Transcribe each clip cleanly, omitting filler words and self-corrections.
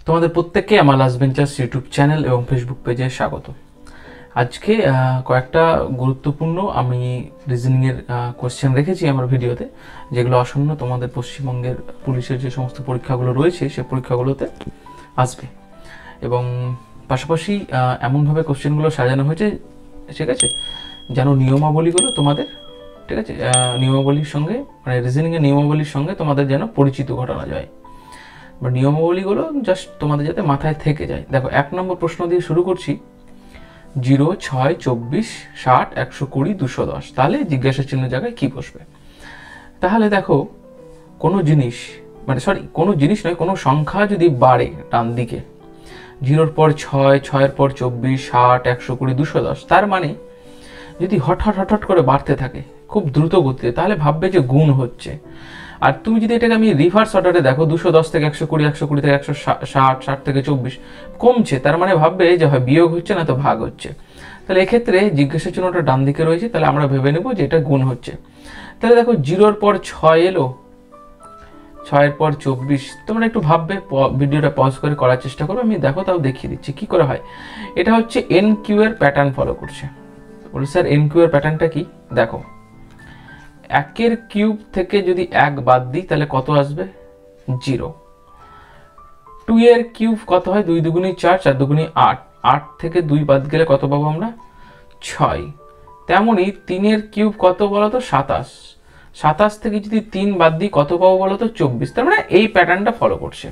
তোমাদের প্রত্যেককে আমার লাস্ট বেঞ্চার্স ইউটিউব চ্যানেল এবং ফেসবুক পেজে স্বাগত। আজকে কয়েকটা গুরুত্বপূর্ণ আমি রিজনিংয়ের কোশ্চেন রেখেছি আমার ভিডিওতে, যেগুলো আসন্ন তোমাদের পশ্চিমবঙ্গের পুলিশের যে সমস্ত পরীক্ষাগুলো রয়েছে সেই পরীক্ষাগুলোতে আসবে। এবং পাশাপাশি এমনভাবে কোশ্চেনগুলো সাজানো হয়েছে, ঠিক আছে, যেন নিয়মাবলীগুলো তোমাদের, ঠিক আছে, নিয়মাবলীর সঙ্গে মানে রিজনিংয়ের নিয়মাবলীর সঙ্গে তোমাদের যেন পরিচিত ঘটানো যায় বা নিয়মাবলীগুলো জাস্ট তোমাদের যাতে মাথায় থেকে যায়। দেখো, 1 নম্বর প্রশ্ন দিয়ে শুরু করছি। 0, 6, 24, 60, 120, 210, তাহলে জিজ্ঞাসা চিহ্ন জায়গায় কি বসবে? তাহলে দেখো, কোনো জিনিস কোনো জিনিস নয়, কোনো সংখ্যা যদি বাড়ে ডান দিকে, 0-র পর 6, 6-এর পর 24, 60, 120, 210, তার মানে যদি হঠাৎ করে বাড়তে থাকে খুব দ্রুত গতিতে, তাহলে ভাববে যে গুণ হচ্ছে। আর তুমি যদি এটাকে আমি রিভার্স অর্ডারে দেখো, 210 থেকে 120, 120 থেকে 160, 60 থেকে 24 কমছে, তার মানে ভাববে যে হয় বিয়োগ হচ্ছে না তো ভাগ হচ্ছে। তাহলে এক্ষেত্রে জিজ্ঞাসা চিহ্নটা ডান দিকে রয়েছে, তাহলে আমরা ভেবে নেব যে এটা গুণ হচ্ছে। তাহলে দেখো, 0-র পর 6 এলো, 6-এর পর 24, তোমরা একটু ভাববে, ভিডিওটা পজ করে করার চেষ্টা করো, আমি দেখো তাও দেখিয়ে দিচ্ছি কি করে হয়। এটা হচ্ছে এন কিউ এর প্যাটার্ন ফলো করছে। বলি স্যার এন কিউ এর প্যাটার্নটা কি? দেখো, 1-এর কিউব থেকে যদি 1 বাদ দিই তাহলে কত আসবে? 0। 2-এর কিউব কত হয়? 2 দুগুণী 4, 4 দুগুণী 8, 8 থেকে 2 বাদ গেলে কত পাবো আমরা? 6। তেমনি 3-এর কিউব কত বলতো? 27, 27 থেকে যদি 3 বাদ দিই কত পাবো বলতো? 24। তার মানে এই প্যাটার্নটা ফলো করছে।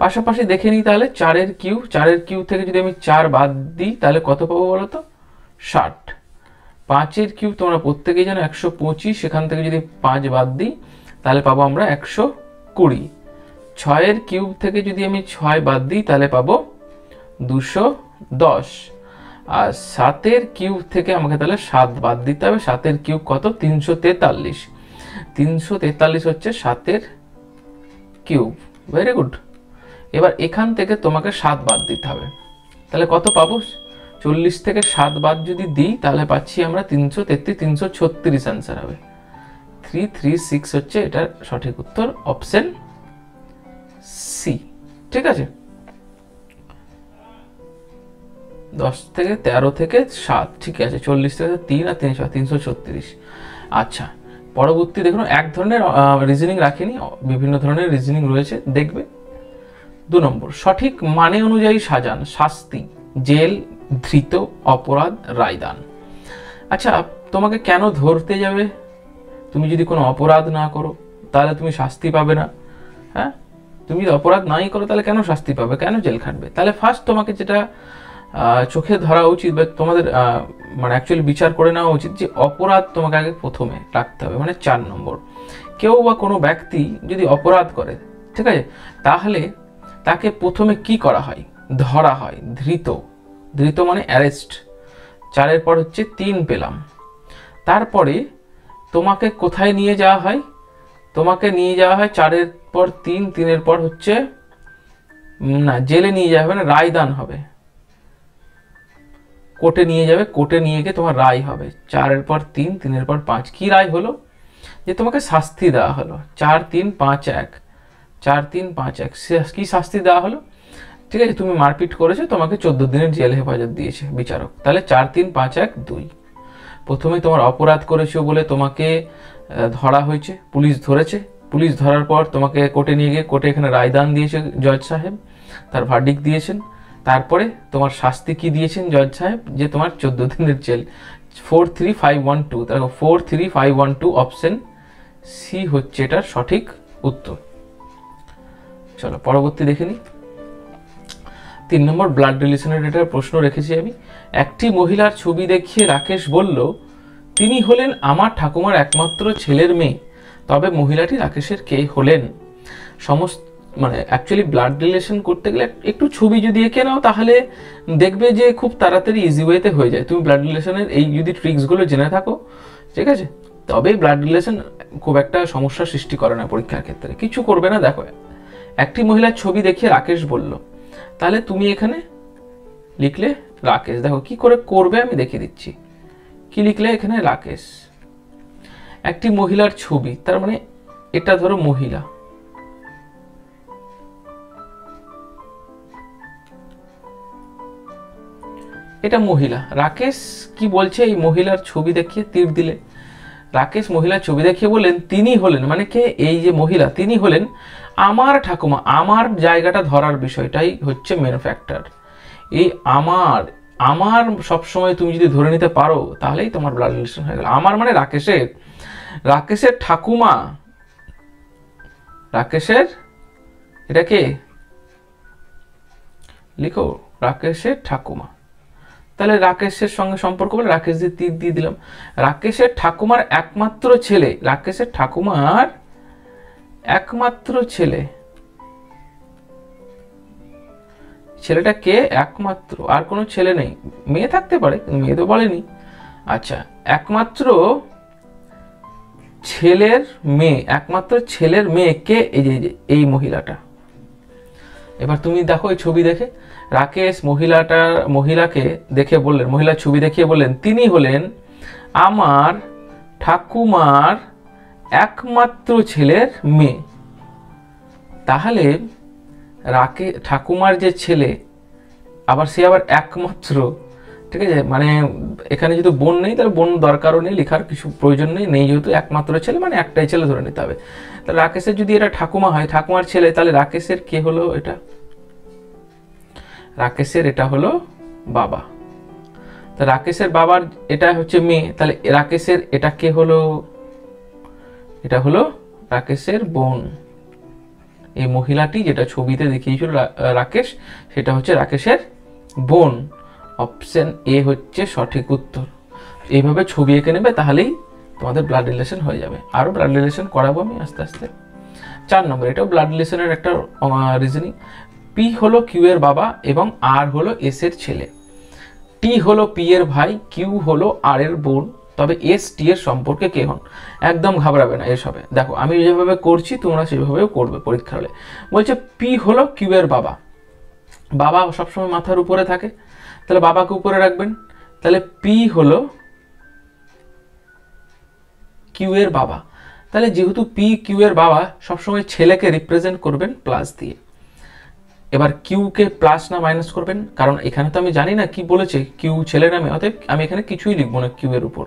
পাশাপাশি দেখে নিই তাহলে 4-এর কিউব, 4-এর কিউব থেকে যদি আমি 4 বাদ দিই তাহলে কত পাবো বলতো? 60। 5-এর কিউব তোমরা প্রত্যেকেই জানো 125, সেখান থেকে যদি 5 বাদ দিই তাহলে পাবো আমরা 120। 6-এর কিউব থেকে যদি আমি 6 বাদ দিই তাহলে পাবো 210। আর 7-এর কিউব থেকে আমাকে তাহলে 7 বাদ দিতে হবে। 7-এর কিউব কত? 343। 343 হচ্ছে 7-এর কিউব। Very good. এবার এখান থেকে তোমাকে 7 বাদ দিতে হবে, তাহলে কত পাবো? 40 থেকে 7 বাদ যদি দিই তাহলে পাচ্ছি আমরা 333, 336 অ্যান্সার হবে। 336 হচ্ছে এটার সঠিক উত্তর, অপশন সি। ঠিক আছে, 10 থেকে 13 থেকে 7, ঠিক আছে, 40 থেকে 3 আর 3, 336। আচ্ছা, পরবর্তী দেখুন, এক ধরনের রিজনিং রাখিনি, বিভিন্ন ধরনের রিজনিং রয়েছে, দেখবে। 2 নম্বর, সঠিক মানে অনুযায়ী সাজান। শাস্তি, জেল, ধৃত, অপরাধ, রায়দান। আচ্ছা, তোমাকে কেন ধরতে যাবে? তুমি যদি কোনো অপরাধ না করো তাহলে তুমি শাস্তি পাবে না। হ্যাঁ, তুমি যদি অপরাধ নাই করো তাহলে কেন শাস্তি পাবে, কেন জেল খাটবে? তাহলে ফার্স্ট তোমাকে যেটা চোখে ধরা উচিত বা তোমাদের মানে অ্যাকচুয়ালি বিচার করে নেওয়া উচিত যে অপরাধ তোমাকে আগে প্রথমে রাখতে হবে, মানে 4 নম্বর। কেউ বা কোনো ব্যক্তি যদি অপরাধ করে, ঠিক আছে, তাহলে তাকে প্রথমে কি করা হয়? ধরা হয়, ধৃত। ধৃত মানে অ্যারেস্ট। 4-এর পর হচ্ছে 3 পেলাম। তারপরে তোমাকে কোথায় নিয়ে যাওয়া হয়? তোমাকে নিয়ে যাওয়া হয় 4-এর পর 3, 3-এর পর হচ্ছে না, জেলে নিয়ে যাওয়া হবে না, রায়দান হবে। কোর্টে নিয়ে যাবে, কোর্টে নিয়ে গিয়ে তোমার রায় হবে। 4-এর পর 3, 3-এর পর 5, কি রায় হলো? যে তোমাকে শাস্তি দেওয়া হলো। 4, 3, 5, 1, 4, 3, 5, 1, কি শাস্তি দেওয়া হলো? ঠিক আছে, তুমি মারপিট করেছো, তোমাকে 14 দিনের জেল হেফাজত দিয়েছে বিচারক। তাহলে 4, 3, 5, 1, 2। প্রথমে তোমার অপরাধ করেছো বলে তোমাকে ধরা হয়েছে, পুলিশ ধরেছে। পুলিশ ধরার পর তোমাকে কোর্টে নিয়ে গিয়ে কোর্টে এখানে রায়দান দিয়েছে জজ সাহেব, তার ভার্ডিক্ট দিয়েছেন। তারপরে তোমার শাস্তি কি দিয়েছেন জজ সাহেব? যে তোমার 14 দিনের জেল। 43512, দেখো 43512, অপশন সি হচ্ছে এটার সঠিক উত্তর। চলো পরবর্তী দেখে নিই। 3 নম্বর, ব্লাড রিলেশনের একটা প্রশ্ন রেখেছি আমি। একটি মহিলার ছবি দেখিয়ে রাকেশ বলল, তিনি হলেন আমার ঠাকুমার একমাত্র ছেলের মেয়ে, তবে মহিলাটি রাকেশের কে হলেন? সমস্ত মানে অ্যাকচুয়ালি ব্লাড রিলেশন করতে গেলে একটু ছবি যদি এঁকে নাও তাহলে দেখবে যে খুব তাড়াতাড়ি ইজি ওয়েতে হয়ে যায়। তুমি ব্লাড রিলেশনের এই যদি ট্রিক্সগুলো জেনে থাকো, ঠিক আছে, তবেই ব্লাড রিলেশন খুব একটা সমস্যার সৃষ্টি করে না পরীক্ষার ক্ষেত্রে, কিছু করবে না। দেখো, একটি মহিলার ছবি দেখিয়ে রাকেশ বলল, তাহলে তুমি এখানে লিখলে রাকেশ। দেখো কি করে করবে আমি দেখিয়ে দিচ্ছি। কি লিখলে এখানে? রাকেশ। একটি মহিলার ছবি, তার মানে এটা ধরো মহিলা, এটা মহিলা। রাকেশ কি বলছে, এই মহিলার ছবি দেখিয়ে তীর দিলে। রাকেশ মহিলার ছবি দেখিয়ে বললেন তিনি হলেন, মানে কে, এই যে মহিলা, তিনি হলেন আমার ঠাকুমা। আমার জায়গাটা ধরার বিষয়টাই হচ্ছে মেন ফ্যাক্টর। এই আমার আমার সবসময় তুমি যদি ধরে নিতে পারো তাহলেই তোমার ব্লাড রিলেশন হয়ে গেল। আমার মানে রাকেশের, রাকেশের ঠাকুমা, রাকেশের, এটা কে লিখো, রাকেশের ঠাকুমা। তাহলে রাকেশের সঙ্গে সম্পর্ক বলে রাকেশ দিয়ে তীর দিয়ে দিলাম। রাকেশের ঠাকুমার একমাত্র ছেলে, রাকেশের ঠাকুমার একমাত্র ছেলে, ছেলেটা কে, একমাত্র, আর কোনো ছেলে নেই। মেয়ে থাকতে পারে, মেয়ে তো বলেনি। আচ্ছা, একমাত্র ছেলের মেয়ে, একমাত্র ছেলের মেয়ে কে, এই যে এই মহিলাটা। এবার তুমি দেখো এই ছবি দেখে, রাকেশ মহিলাকে দেখে বললেন, মহিলার ছবি দেখিয়ে বললেন তিনি হলেন আমার ঠাকুমার একমাত্র ছেলের মেয়ে। তাহলে ঠাকুমার যে ছেলে, আবার সে আবার একমাত্র, ঠিক আছে, মানে এখানে যেহেতু বোন নেই তাহলে বোন দরকারও নেই, লেখার কিছু প্রয়োজন নেই, যেহেতু একমাত্র ছেলে মানে একটাই ছেলে ধরে নিতে হবে। তাহলে রাকেশের যদি এটা ঠাকুমা হয়, ঠাকুমার ছেলে, তাহলে রাকেশের কে হলো, এটা রাকেশের, এটা হলো বাবা। তা রাকেশের বাবার এটা হচ্ছে মেয়ে, তাহলে রাকেশের এটা কে হলো, এটা হলো রাকেশের বোন। এই মহিলাটি যেটা ছবিতে দেখিয়েছিল রাকেশ, সেটা হচ্ছে রাকেশের বোন। অপশন এ হচ্ছে সঠিক উত্তর। এইভাবে ছবি এঁকে নেবে, তাহলেই তোমাদের ব্লাড রিলেশন হয়ে যাবে। আরও ব্লাড রিলেশন করাবো আমি আস্তে আস্তে। 4 নম্বর, এটাও ব্লাড রিলেশনের একটা রিজনিং। পি হলো কিউ এর বাবা এবং আর হলো এস এর ছেলে। টি হলো পি এর ভাই, কিউ হলো আর এর বোন, তবে এস টি এর সম্পর্কে কে হন? একদম ঘাবড়াবে না এর সবে। দেখো আমি যেভাবে করছি তোমরা সেভাবেও করবে পরীক্ষা হলে। বলছে পি হলো কিউ এর বাবা, বাবা সবসময় মাথার উপরে থাকে, তাহলে বাবাকে উপরে রাখবেন। তাহলে পি হলো কিউ এর বাবা, তাহলে যেহেতু পি কিউ এর বাবা, সবসময় ছেলেকে রিপ্রেজেন্ট করবেন প্লাস দিয়ে। এবার কিউ কে প্লাস না মাইনাস করবেন, কারণ এখানে তো আমি জানি না কি বলেছে, কিউ ছেলে নামে, অতএব আমি এখানে কিছুই লিখবো না কিউ এর উপর।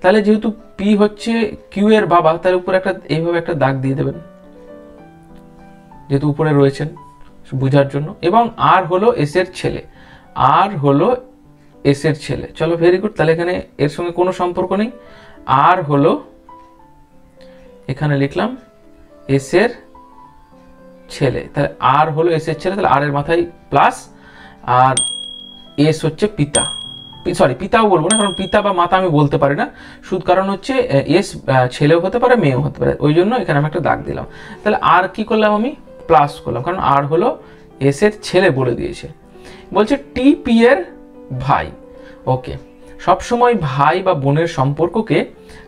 তাহলে যেহেতু পি হচ্ছে কিউ এর বাবা, তার উপর একটা এইভাবে একটা দাগ দিয়ে দেবেন, যেহেতু উপরে রয়েছেন বোঝার জন্য। এবং আর হলো এস এর ছেলে, আর হলো এস এর ছেলে। চলো ভেরি গুড, তাহলে এখানে এর সঙ্গে কোনো সম্পর্ক নেই। আর হলো, এখানে লিখলাম এস এর ছেলে, তাহলে আর হলো এস এর ছেলে, তাহলে আর এর মাথায় প্লাস, আর এস হচ্ছে পিতা, সরি পিতাও বলবো না, কারণ পিতা বা মাতা আমি বলতে পারি না, শুধু কারণ হচ্ছে এস ছেলেও হতে পারে মেয়েও হতে পারে, ওই জন্য এখানে আমি একটা দাগ দিলাম। তাহলে আর কি করলাম, আমি প্লাস করলাম, কারণ আর হলো এস এর ছেলে বলে দিয়েছে। বলছে টি পি এর ভাই। ওকে, সবসময় ভাই বা বোনের সম্পর্ককে,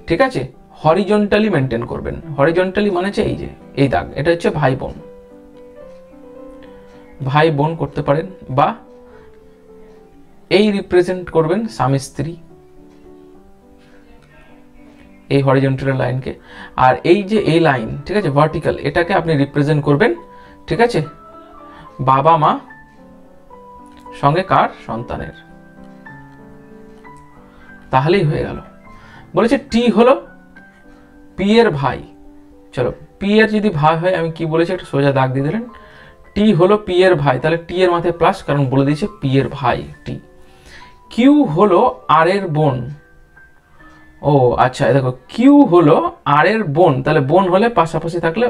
ঠিক আছে, হরিজন্টালি মেনটেন করবেন। হরিজন্টালি মানে হচ্ছে এই যে এই দাগ, এটা হচ্ছে ভাই বোন, ভাই বোন করতে পারেন, বা এই রিপ্রেজেন্ট করবেন স্বামী স্ত্রী, এই হরিজন্টাল লাইনকে। আর এই যে এই লাইন, ঠিক আছে, ভার্টিক্যাল, এটাকে আপনি রিপ্রেজেন্ট করবেন, ঠিক আছে, বাবা মা সঙ্গে কার, সন্তানের, তাহলেই হয়ে গেল। বলেছে টি হলো পি এর ভাই। চলো পি এর যদি ভাই হয়, আমি কি বলেছি একটা সোজা দাগ দিয়ে দিলেন, টি হলো পি এর ভাই, তাহলে টি এর মাথায় প্লাস, কারণ বলে দিয়েছে পি এর ভাই টি। কিউ হলো আর এর বোন। ও আচ্ছা, দেখো কিউ হলো আর এর বোন, তাহলে বোন হলে পাশাপাশি থাকলে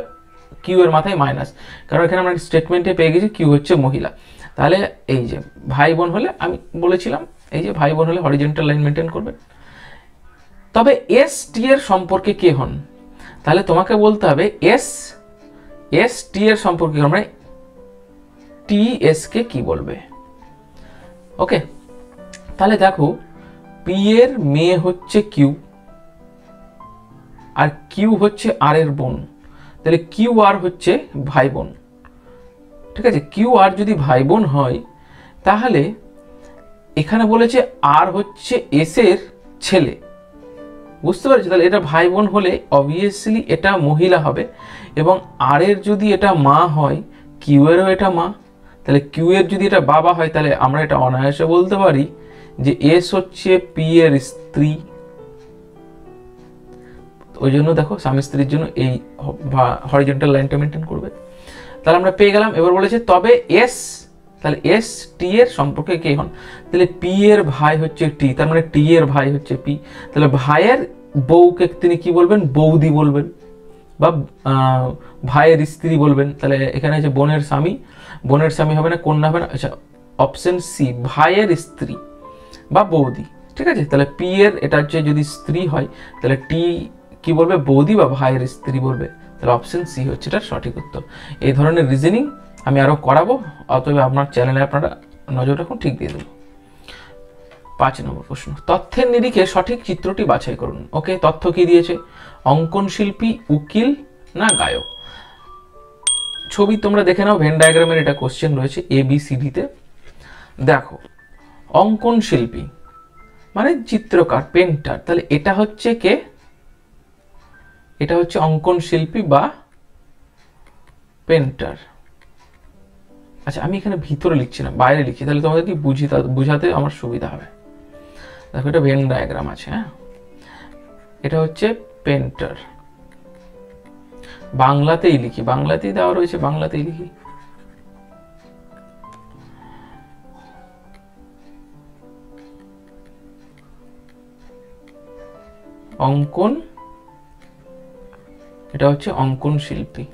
কিউ এর মাথায় মাইনাস, কারণ এখানে আমরা স্টেটমেন্টে পেয়ে গেছি কিউ হচ্ছে মহিলা। তাহলে এই যে ভাই বোন হলে, আমি বলেছিলাম এই যে ভাই বোন হলে হরিজন্টাল লাইন মেনটেন করবে। তবে এস টি এর সম্পর্কে কে হন? তাহলে তোমাকে বলতে হবে এস টি এর সম্পর্কে, মানে টি এস কে কি বলবে। ওকে, তাহলে দেখো পি এর মেয়ে হচ্ছে কিউ, আর কিউ হচ্ছে আর এর বোন, তাহলে কিউ আর হচ্ছে ভাই বোন, ঠিক আছে। কিউ আর যদি ভাই বোন হয়, তাহলে এখানে বলেছে আর হচ্ছে এস এর ছেলে, বুঝতে পারছি। তাহলে এটা ভাই বোন হলে অবভিয়াসলি এটা মহিলা হবে, এবং আর এর যদি এটা মা হয়, কিউ এরও এটা মা, তাহলে কিউ এর যদি এটা বাবা হয়, তাহলে আমরা এটা অনায়াসে বলতে পারি যে এস হচ্ছে পি এর স্ত্রী, ওই জন্য দেখো স্বামী স্ত্রীর জন্য এই হরিজন্টাল লাইনটা মেনটেন করবে। তাহলে আমরা পেয়ে গেলাম। এবার বলেছে তবে এস, তাহলে এস টি এর সম্পর্কে কে হন, তাহলে পি এর ভাই হচ্ছে টি, তার মানে টি এর ভাই হচ্ছে পি, তাহলে ভাইয়ের বউকে তিনি কি বলবেন, বৌদি বলবেন, বা ভাইয়ের স্ত্রী বলবেন। তাহলে এখানে যে বোনের স্বামী, বোনের স্বামী হবে না, কন্যা হবে না, আচ্ছা অপশন সি ভাইয়ের স্ত্রী বা বৌদি, ঠিক আছে। তাহলে পি এর এটা হচ্ছে যদি স্ত্রী হয় তাহলে টি কি বলবে, বৌদি বা ভাইয়ের স্ত্রী বলবে, তাহলে অপশন সি হচ্ছে এটার সঠিক উত্তর। এই ধরনের রিজনিং আমি আরও করাবো, অতএব আপনার চ্যানেলে আপনারা নজর রাখুন, ঠিক দিয়ে দেবো। 5 নম্বর প্রশ্ন, তথ্যের নিরিখে সঠিক চিত্রটি বাছাই করুন। ওকে, তথ্য কি দিয়েছে, অঙ্কন শিল্পী, উকিল না গায়ক। ছবি তোমরা দেখে নাও, ভেন ডায়াগ্রামের এটা কোশ্চেন রয়েছে ABCD-তে। দেখো অঙ্কন শিল্পী মানে চিত্রকার, পেন্টার, তাহলে এটা হচ্ছে কে, এটা হচ্ছে অঙ্কন শিল্পী বা পেন্টার। আচ্ছা আমি এখানে ভিতরে লিখছি না, বাইরে লিখছি, তাহলে তোমাদেরকে বুঝাতে আমার সুবিধা হবে। দেখো এটা ভেন ডায়াগ্রাম আছে, হ্যাঁ, এটা হচ্ছে পেন্টার। বাংলাতেই লিখি, বাংলাতেই দেওয়া রয়েছে, বাংলাতেই লিখি। অঙ্কন, এটা হচ্ছে অঙ্কন শিল্পী।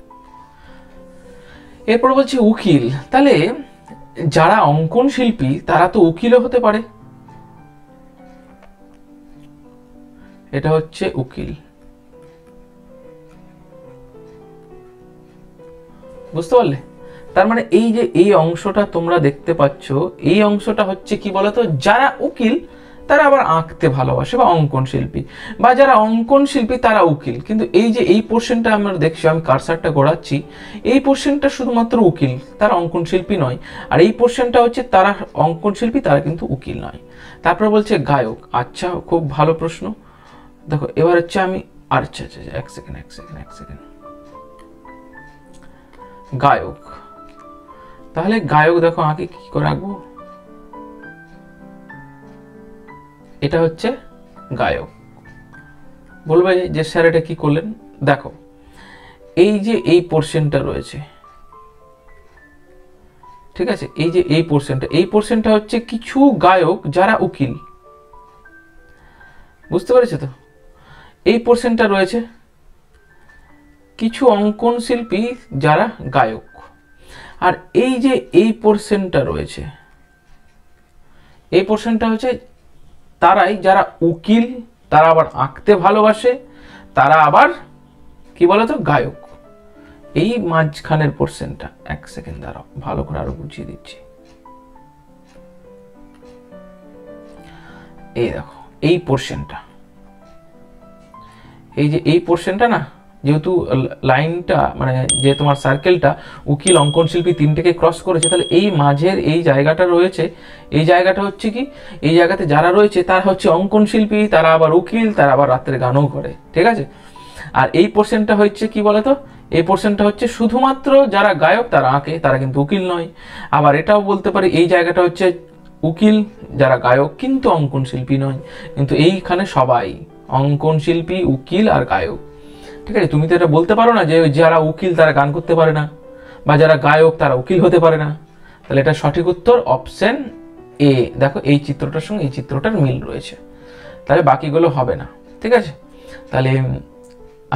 এরপর বলছে উকিল, তাহলে যারা অঙ্কন শিল্পী তারা তো উকিলও হতে পারে, এটা হচ্ছে উকিল। বুঝতে পারলে? তার মানে এই যে এই অংশটা তোমরা দেখতে পাচ্ছ, এই অংশটা হচ্ছে কি বলতো, যারা উকিল তারা আবার আঁকতে ভালোবাসে বা অঙ্কন শিল্পী, বা যারা অঙ্কন শিল্পী তারা উকিল। কিন্তু এই যে এই পোর্শনটা আমরা দেখছি, আমি কারসারটা ঘোরাচ্ছি, এই পোর্শনটা শুধুমাত্র উকিল, তারা অঙ্কন শিল্পী নয়। আর এই পোর্শনটা হচ্ছে তারা অঙ্কন শিল্পী, তারা কিন্তু উকিল নয়। তারপর বলছে গায়ক। আচ্ছা খুব ভালো প্রশ্ন। দেখো এবার হচ্ছে আমি, আচ্ছা আচ্ছা এক সেকেন্ড, গায়ক, তাহলে গায়ক দেখো আগে কি করে আঁকবো, এটা হচ্ছে গায়ক। বলবে যে স্যার এটা কি করলেন, দেখো এই যে এই পোর্শনটা রয়েছে, ঠিক আছে, এই যে এই পোর্শনটা হচ্ছে কিছু গায়ক যারা উকিল, বুঝতে পেরেছো তো। এই পোর্শনটা রয়েছে কিছু অঙ্কন শিল্পী যারা গায়ক, আর এই যে এই পোর্শনটা রয়েছে, এই পোর্শনটা হচ্ছে তারাই যারা উকিল, তারা আবার আঁকতে ভালোবাসে, তারা আবার কি বলতো গায়ক। এই মাঝখানের পোর্শনটা, এক সেকেন্ড দাঁড়াও, ভালো করে আরো বুঝিয়ে দিচ্ছি। এই দেখো এই পোর্শনটা, এই যে এই পোর্শনটা না, যেহেতু লাইনটা মানে যে তোমার সার্কেলটা উকিল অঙ্কন শিল্পী তিনটেকে ক্রস করেছে, তাহলে এই মাঝের এই জায়গাটা রয়েছে, এই জায়গাটা হচ্ছে কি, এই জায়গাতে যারা রয়েছে তারা হচ্ছে অঙ্কন শিল্পী, তারা আবার উকিল, তারা আবার রাত্রে গানও করে, ঠিক আছে। আর এই পোর্শনটা হচ্ছে কি বলতো, এই পোর্শনটা হচ্ছে শুধুমাত্র যারা গায়ক তারা আঁকে, তারা কিন্তু উকিল নয়। আবার এটাও বলতে পারি এই জায়গাটা হচ্ছে উকিল যারা গায়ক কিন্তু অঙ্কন শিল্পী নয়, কিন্তু এইখানে সবাই অঙ্কন শিল্পী, উকিল আর গায়ক, ঠিক আছে। তুমি তো এটা বলতে পারো না যে যারা উকিল তারা গান করতে পারে না, বা যারা গায়ক তারা উকিল হতে পারে না। তাহলে এটা সঠিক উত্তর অপশন এ। দেখো এই চিত্রটার সঙ্গে এই চিত্রটার মিল রয়েছে, তাহলে বাকিগুলো হবে না, ঠিক আছে। তাহলে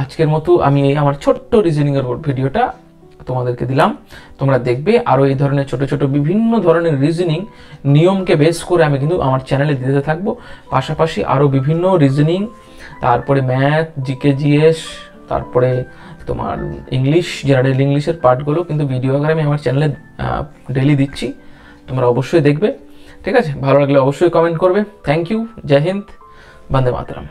আজকের মতো আমি এই আমার ছোট্ট রিজনিং এর ভিডিওটা তোমাদেরকে দিলাম, তোমরা দেখবে আরো এই ধরনের ছোট ছোট বিভিন্ন ধরনের রিজনিং নিয়মকে বেস করে আমি কিন্তু আমার চ্যানেলে দিতে থাকবো। পাশাপাশি আরো বিভিন্ন রিজনিং, তারপরে ম্যাথ, জিকে, জিএস, তারপরে তোমার ইংলিশ, জেনারেল ইংলিশের পার্টগুলো কিন্তু ভিডিও আকারে আমি আমার চ্যানেলে ডেইলি দিচ্ছি, তোমরা অবশ্যই দেখবে, ঠিক আছে। ভালো লাগলে অবশ্যই কমেন্ট করবে। থ্যাংক ইউ, জয় হিন্দ, বন্দে মাতরম।